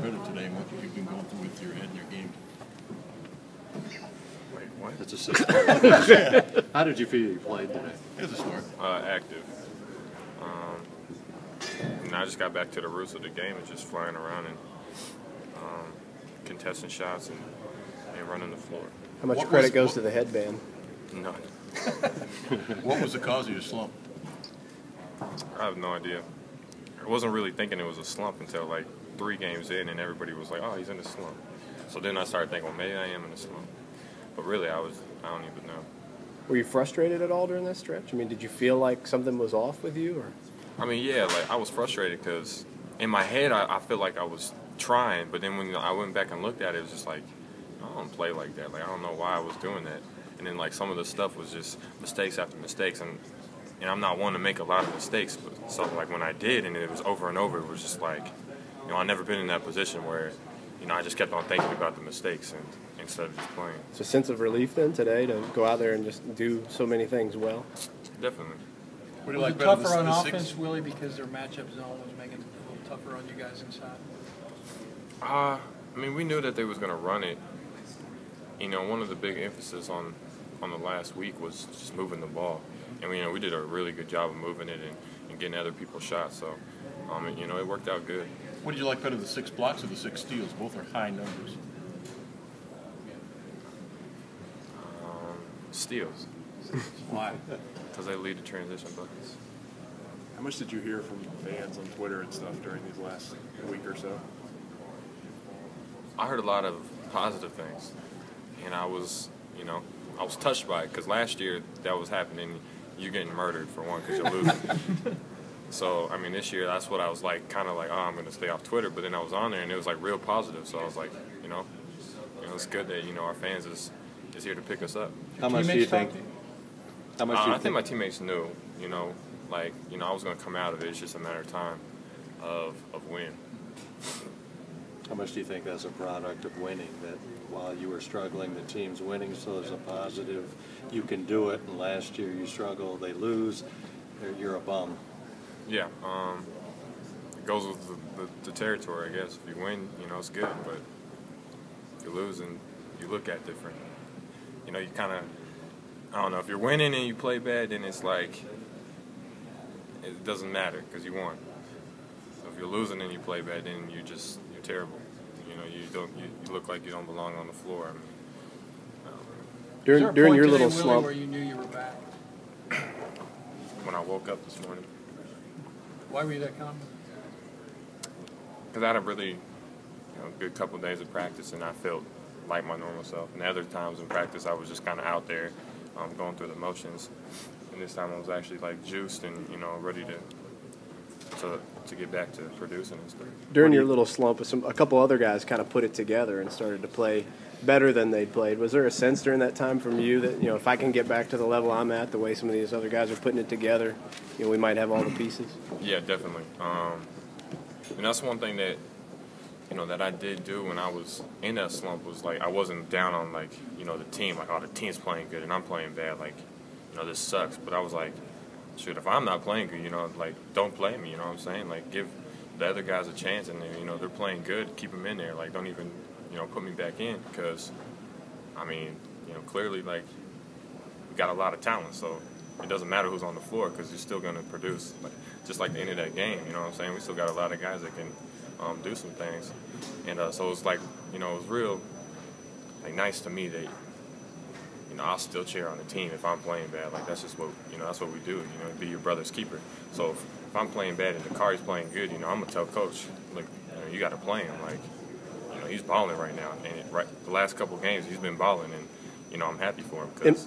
credit today and what you've been going through with your head and your game. Wait, what? That's a 6. How did you feel you played today? It was a start. Active. And I just got back to the roots of the game and just flying around and contesting shots and running the floor. How much credit goes to the headband? None. What was the cause of your slump? I have no idea. I wasn't really thinking it was a slump until like 3 games in, and everybody was like, "Oh, he's in a slump." So then I started thinking, "Well, maybe I am in a slump." But really, I don't even know. Were you frustrated at all during that stretch? I mean, did you feel like something was off with you, or? I mean, yeah, like I was frustrated because in my head I feel like I was trying, but then when I went back and looked at it, it was just like, I don't play like that. Like I don't know why I was doing that. And then like some of the stuff was just mistakes after mistakes, and I'm not one to make a lot of mistakes. But so like when I did, and it was over and over, it was just like, I've never been in that position where, I just kept on thinking about the mistakes and instead of just playing. It's a sense of relief then today to go out there and just do so many things well. Definitely. What do you Was like it better, tougher on the offense, 6? Willie, because their matchup zone was making it a little tougher on you guys inside? I mean, we knew that they was going to run it. One of the big emphasis on the last week was just moving the ball. And we did a really good job of moving it and getting other people's shots. So, it worked out good. What did you like better, the 6 blocks or the 6 steals? Both are high numbers. Steals. Why? Because they lead to transition buckets. How much did you hear from fans on Twitter and stuff during these last week or so? I heard a lot of positive things, and I was touched by it because last year that was happening. You're getting murdered for one because you're losing. So this year that's what I was like, kind of like, oh, I'm going to stay off Twitter. But then I was on there and it was like real positive. So I was like, it's good that our fans is here to pick us up. How much do you think? How much do you I think my teammates knew. I was going to come out of it. It's just a matter of time of when. How much do you think that's a product of winning? That while you were struggling, the team's winning, so there's a positive. You can do it. And last year you struggle, they lose. You're a bum. Yeah. It goes with the territory, I guess. If you win, it's good. But if you lose, and you look at different. You kind of, I don't know. If you're winning and you play bad, then it's like it doesn't matter because you won. So if you're losing and you play bad, then you're terrible. You look like you don't belong on the floor. During your little Willie, slump, where you knew you were back? When I woke up this morning, Why were you that confident? because I had a really good couple of days of practice, and I felt like my normal self. And other times in practice, I was just kind of out there, going through the motions. And this time, I was actually like juiced and ready to get back to producing and stuff. during your little slump, a couple other guys kind of put it together and started to play better than they'd played. Was there a sense during that time from you that if I can get back to the level I'm at, the way some of these other guys are putting it together, we might have all the pieces? Yeah, definitely. And that's one thing that that I did do when I was in that slump was like I wasn't down on like the team, like, oh, the team's playing good and I'm playing bad, like this sucks. But I was like, shoot, if I'm not playing good, like don't play me, you know what I'm saying? Like give the other guys a chance, and they're playing good, keep them in there, like don't even put me back in, because clearly like we got a lot of talent, so it doesn't matter who's on the floor because you're still going to produce, like, just like the end of that game, you know what I'm saying? We still got a lot of guys that can do some things, and so it was like it was real like nice to me that I'll still cheer on the team if I'm playing bad. Like that's just what that's what we do. Be your brother's keeper. So if I'm playing bad and Dakari's playing good, I'm gonna tell coach, look, you got to play him. Like he's balling right now, and the last couple of games he's been balling, and I'm happy for him because